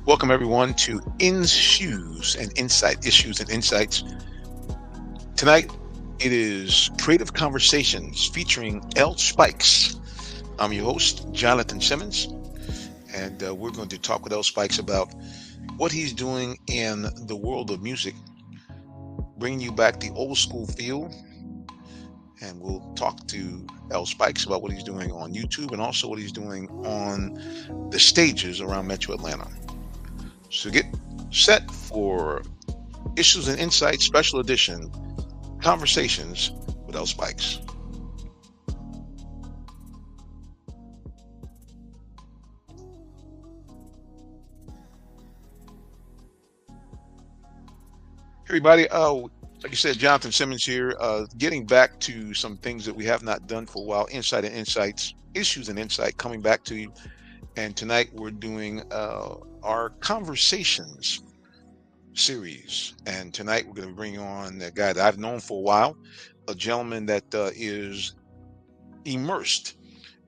Welcome everyone to Issues and Insight, Issues and Insights. Tonight it is Creative Conversations featuring L Spikes. I'm your host, Jonathan Simmons, and we're going to talk with L Spikes about what he's doing in the world of music, bringing you back the old school feel, and we'll talk to L Spikes about what he's doing on YouTube and also what he's doing on the stages around Metro Atlanta. So get set for Issues and Insights Special Edition Conversations with L Spikes. Hey everybody, like you said, Jonathan Simmons here, getting back to some things that we have not done for a while, Insight and Insights, Issues and Insight, coming back to you. And tonight we're doing our Conversations series. And tonight we're going to bring on a guy that I've known for a while, a gentleman that is immersed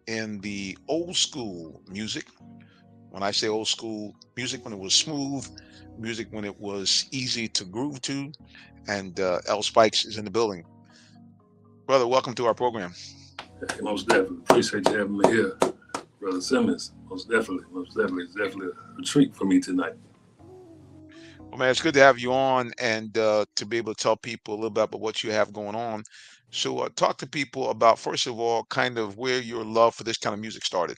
in the old school music. When I say old school music, when it was smooth, music when it was easy to groove to, and L Spikes is in the building. Brother, welcome to our program. Hey, most definitely. Appreciate you having me here, Brother Simmons. Most definitely. Most definitely. It's definitely a treat for me tonight. Well, man, it's good to have you on and to be able to tell people a little bit about what you have going on. So, talk to people about, first of all, kind of where your love for this kind of music started.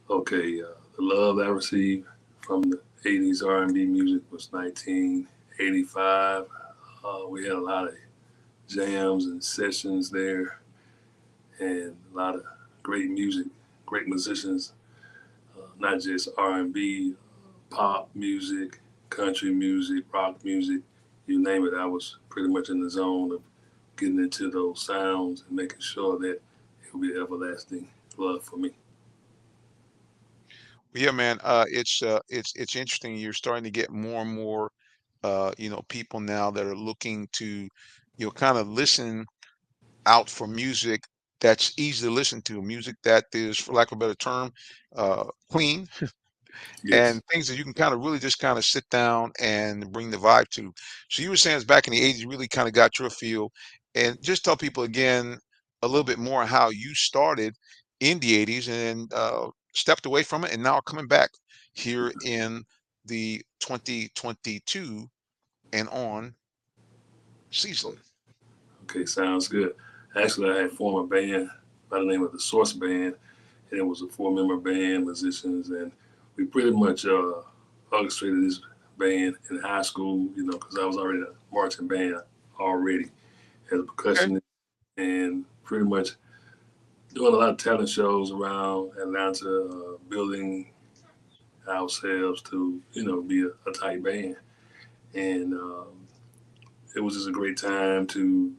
Okay, the love I received from the 80s R&B music was 1985. We had a lot of jams and sessions there and a lot of great music, great musicians, not just R&B, pop music, country music, rock music, you name it. I was pretty much in the zone of getting into those sounds and making sure that it will be everlasting love for me. Well, yeah, man, it's interesting. You're starting to get more and more, people now that are looking to, kind of listen out for music that's easy to listen to, music that is, for lack of a better term, clean, Yes. and things that you can kind of really just kind of sit down and bring the vibe to. So you were saying it's back in the 80s, you really kind of got your feel, and just tell people again a little bit more how you started in the 80s and stepped away from it and now coming back here in the 2022 and on season. Okay, sounds good. Actually, I had formed a band by the name of the Source Band, and it was a four-member band, musicians, and we pretty much orchestrated this band in high school, because I was already a marching band already as a Okay. percussionist, and pretty much doing a lot of talent shows around Atlanta, building ourselves to, be a tight band. And it was just a great time to,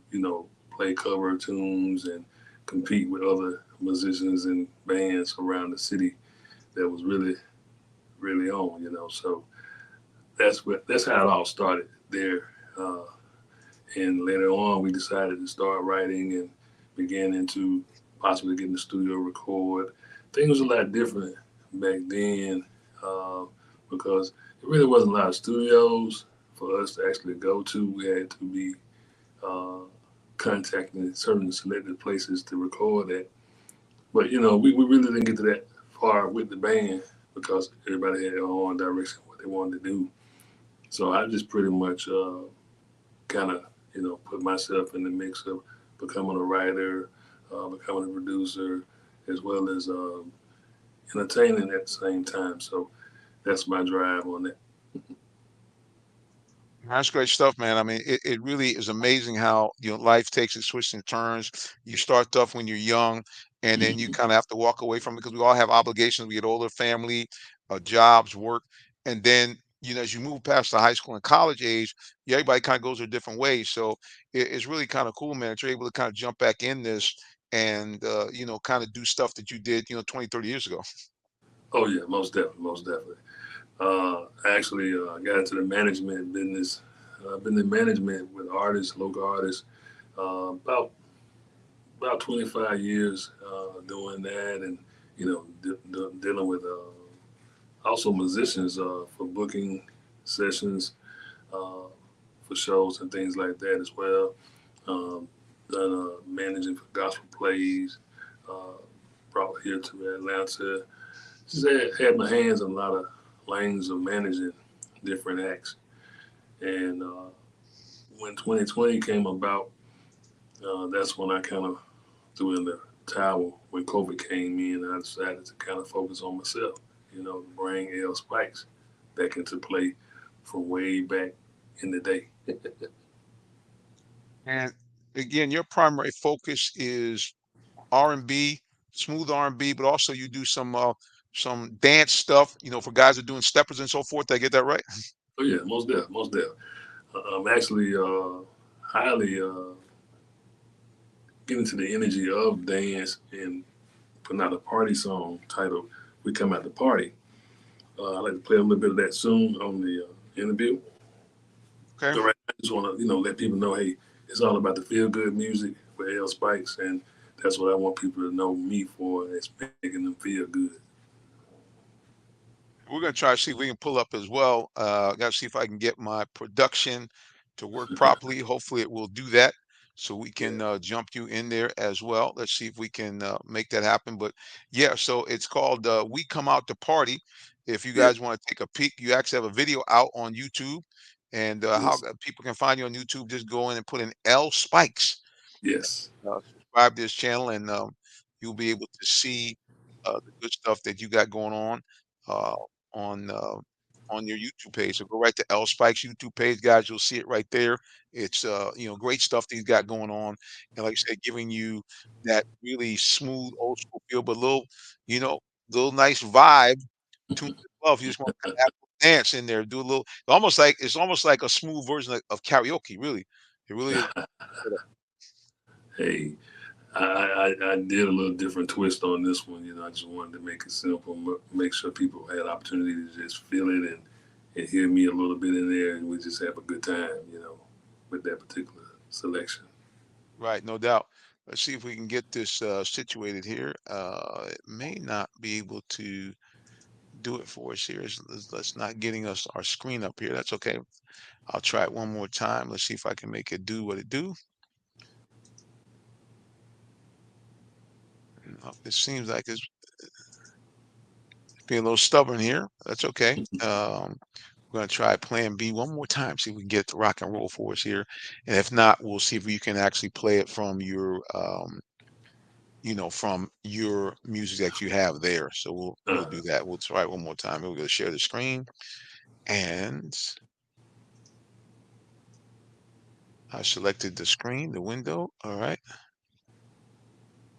play cover tunes and compete with other musicians and bands around the city that was really, really on. So that's how it all started there. Uh, and later on, we decided to start writing and began into possibly getting the studio record. Things was a lot different back then uh, because it really wasn't a lot of studios for us to actually go to. We had to be uh, contacting certain selected places to record at. But we really didn't get to that far with the band because everybody had their own direction what they wanted to do. So I just pretty much kind of put myself in the mix of becoming a writer, becoming a producer, as well as entertaining at the same time. So that's my drive on that. That's great stuff, man. I mean, it really is amazing how, life takes its twists and turns. You start off when you're young, and then you Mhm. kind of have to walk away from it because we all have obligations. We get older, family, jobs, work, and then, as you move past the high school and college age, yeah, everybody kind of goes their different ways. So it's really kind of cool, man, that you're able to kind of jump back in this and, kind of do stuff that you did, 20, 30 years ago. Oh yeah, most definitely, most definitely. I actually got into the management business. I've been in management with artists, local artists, about 25 years doing that, and dealing with also musicians for booking sessions, uh, for shows and things like that as well. Um, done managing for gospel plays, uh, brought here to Atlanta. Just had my hands in a lot of lanes of managing different acts. And when 2020 came about, that's when I kind of threw in the towel. When COVID came in, I decided to kind of focus on myself, bring L Spikes back into play from way back in the day. And again, your primary focus is R&B, smooth R&B, but also you do some dance stuff, for guys that are doing steppers and so forth. Did I get that right? Oh yeah, most deaf, most deaf. I'm actually highly getting to the energy of dance and putting out a party song titled "We Come Out to Party." I like to play a little bit of that soon on the interview. Okay. But right now, I just want to let people know, hey, it's all about the feel good music with L Spikes, and that's what I want people to know me for. It's making them feel good. We're gonna try to see if we can pull up as well. Gotta see if I can get my production to work properly. Hopefully it will do that. So we Yeah. can jump you in there as well. Let's see if we can make that happen. But yeah, so it's called We Come Out to Party. If you Yeah. guys want to take a peek, you actually have a video out on YouTube. And how Yes. people can find you on YouTube, just go in and put in L Spikes. Yes. Subscribe to this channel, and you'll be able to see the good stuff that you got going uh, on uh, on your YouTube page. So go right to L Spike's YouTube page, guys. You'll see it right there. It's great stuff that he's got going on, and like I said, giving you that really smooth old school feel, but you know, little nice vibe. Tune to 12. You just want that Afro dance in there. Do a little. It's almost like a smooth version of karaoke. Really, it really is. Hey, I did a little different twist on this one. I just wanted to make it simple, make sure people had opportunity to just feel it and hear me a little bit in there, and we just have a good time, with that particular selection. Right, no doubt. Let's see if we can get this situated here. It may not be able to do it for us here. Let's not getting us our screen up here. That's okay. I'll try it one more time. Let's see if I can make it do what it do. It seems like it's being a little stubborn here. That's okay. We're gonna try plan B one more time, see if we can get it to rock and roll for us here. And if not, we'll see if you can actually play it from your music that you have there. So we'll Uh, do that. We'll try it one more time. We're gonna share the screen, and I selected the screen, the window. All right,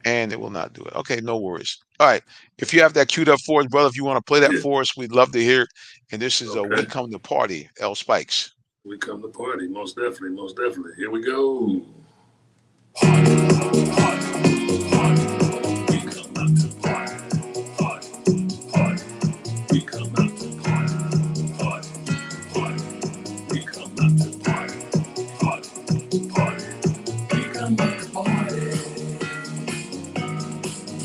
and it will not do it. Okay, no worries. All right, if you have that queued up for us, brother, if you want to play that yeah. for us, we'd love to hear it. And this is a We Okay. Come to Party, L Spikes. We come to party. Most definitely. Most definitely. Here we go. We come out to party. Party. Party. We come out to party. Party. Party. We come out to party. Party. Party. We come out to party.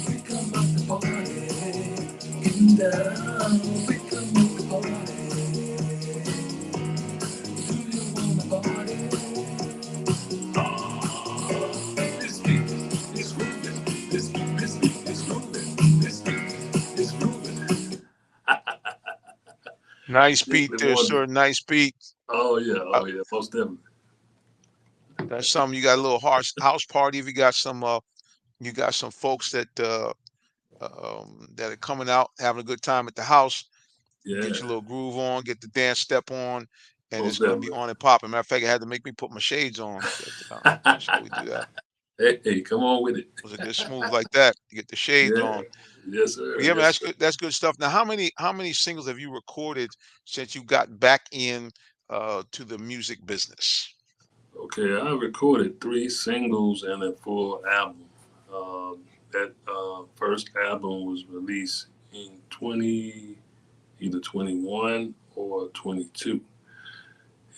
We come out to party. Getting down. We come out to party. Do you wanna party? This beat is moving. This beat is moving. This beat is moving. Nice beat Definitely there, wanted. sir. Nice beat. Oh yeah, Uh, oh yeah, most definitely. that's something you got a little house party. If you got some folks that are coming out having a good time at the house. Yeah, Get your little groove on, get the dance step on, and it's most going to be definitely. on and popping. Matter of fact, it had to make me put my shades on, but that's how we do that. Hey, hey, come on with it. Was it just smooth like that? You get the shades Yeah, on. yes But sir, yeah, man, yes that's sir. good. That's good stuff. Now, how many singles have you recorded since you got back in to the music business? Okay, I recorded 3 singles and a full album. That first album was released in either 21 or 22,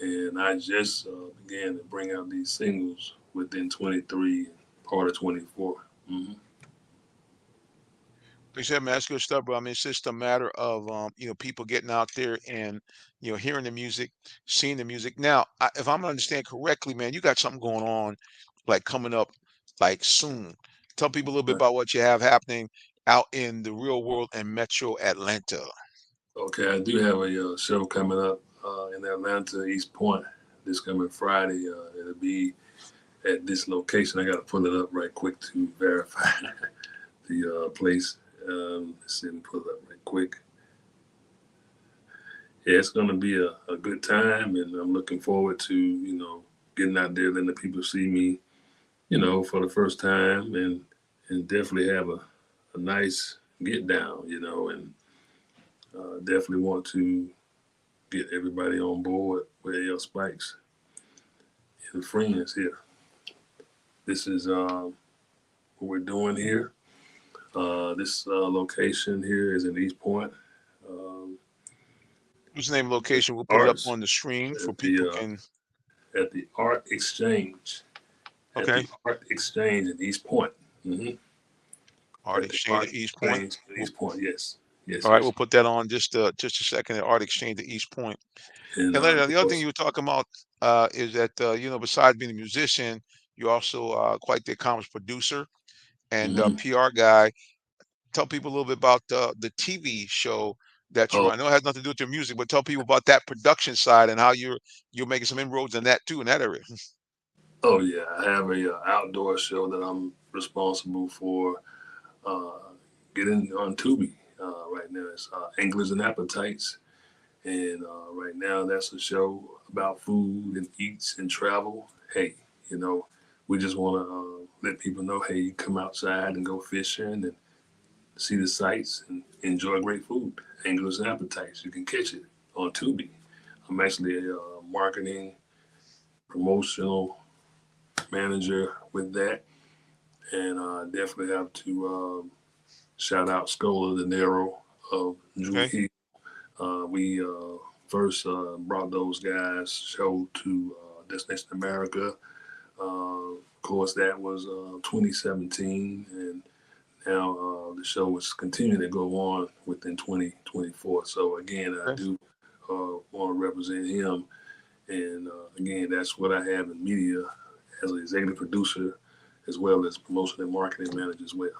and I just began to bring out these singles within 23 and part of 24. Hmm. Like I said, man, that's good stuff, bro. I mean, it's just a matter of people getting out there and hearing the music, seeing the music. Now, if I'm understand correctly, man, you got something going on, like coming up, like soon. Tell people a little bit Right. about what you have happening out in the real world in Metro Atlanta. Okay, I do have a show coming up in Atlanta, East Point, this coming Friday. It'll be at this location. I got to pull it up right quick to verify the place. Let's see, let me pull it up right quick. Yeah, it's going to be a good time, and I'm looking forward to getting out there, letting the people see me, for the first time, and definitely have a nice get down, and definitely want to get everybody on board with AL Spikes and friends here. This is what we're doing here. This location here is in East Point. Um, What's the name of the location? We'll put it up Arts on the screen for at people can. the Art Exchange at Okay, the Art Exchange in East Point. Mm-hmm. Art At the Exchange Art at East Point. Exchange in We'll, East Point. Yes, yes, all right, yes. we'll put that on just a second. At Art Exchange at East Point. And And later, of the other thing course, you were talking about is that besides being a musician, you're also quite the accomplished producer and mm-hmm. PR guy. Tell people a little bit about the TV show that you Oh, run. I know it has nothing to do with your music, but tell people about that production side and how you're making some inroads in that too in that area. oh yeah. I have a outdoor show that I'm responsible for uh, getting on Tubi right now. It's Anglers and Appetites. And right now, that's a show about food and eats and travel. Hey, you know, we just want to let people know, hey, you come outside and go fishing and see the sights and enjoy great food. Anglers and Appetites. You can catch it on Tubi. I'm actually a marketing promotional manager with that, and definitely have to shout out Scola De Niro of Drew Okay, Hill. We first brought those guys show to Destination America. Of course, that was 2017, and now the show is continuing to go on within 2024. So again, I okay. do want to represent him, and again, that's what I have in media as an executive producer, as well as promotion and marketing manager as well.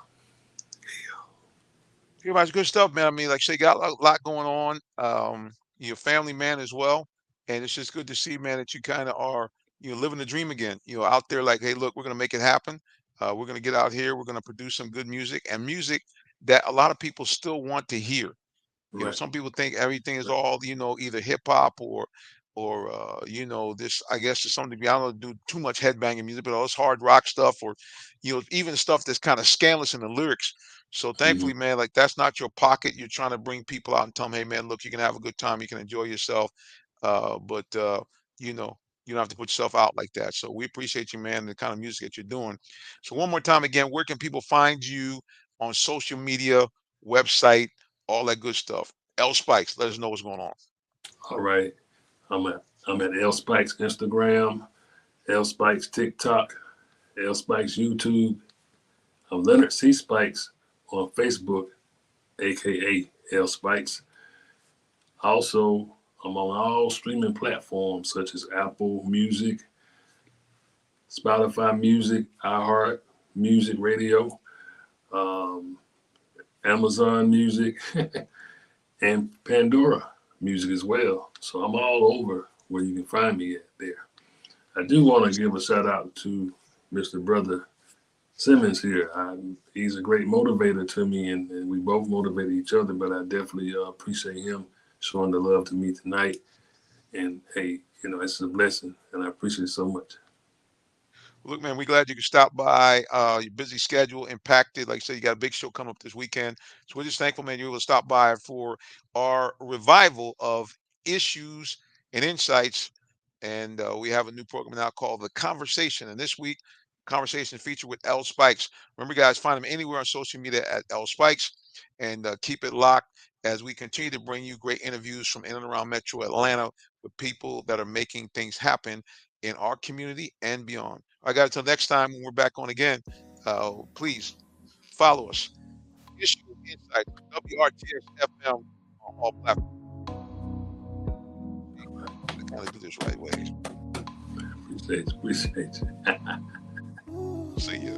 Pretty much good stuff, man. I mean, like I say, you got a lot going on. You're a family man as well, and it's just good to see, man, that you kind of are living the dream again. Out there like, hey, look, we're gonna make it happen. We're gonna get out here. We're gonna produce some good music and music that a lot of people still want to hear. Right, Some people think everything is right. all, either hip hop or this, I guess, to some degree. I don't do too much headbanging music, but all this hard rock stuff or even stuff that's kind of scandalous in the lyrics. So Mm-hmm. thankfully, man, like that's not your pocket. You're trying to bring people out and tell them, hey, man, look, you can have a good time, you can enjoy yourself, but you know you don't have to put yourself out like that. So we appreciate you, man, the kind of music that you're doing. So one more time again, where can people find you on social media, website, all that good stuff? L Spikes, let us know what's going on. All right. I'm at L Spikes Instagram, L Spikes TikTok, L Spikes YouTube. I'm Leonard C. Spikes on Facebook, aka L Spikes. Also, I'm on all streaming platforms such as Apple Music, Spotify Music, iHeart Music Radio, um, Amazon Music, and Pandora Music as well. So I'm all over where you can find me at there. I do want to give a shout out to Mr. Brother Simmons here. He's a great motivator to me, and we both motivate each other. But I definitely appreciate him showing the love to me tonight. And hey, it's a blessing, and I appreciate it so much. Look, man, we're glad you could stop by. Your busy schedule impacted. Like I said, you got a big show coming up this weekend. So we're just thankful, man, you were able to stop by for our revival of issues and insights. And we have a new program now called The Conversation. And this week, conversation feature with L Spikes. Remember, guys, find him anywhere on social media at L Spikes and keep it locked as we continue to bring you great interviews from in and around Metro Atlanta with people that are making things happen in our community and beyond. I got until next time when we're back on again. Please follow us. Issues and Insights, WRTS FM on all platforms. To kind of do this right way. Appreciate you. See you.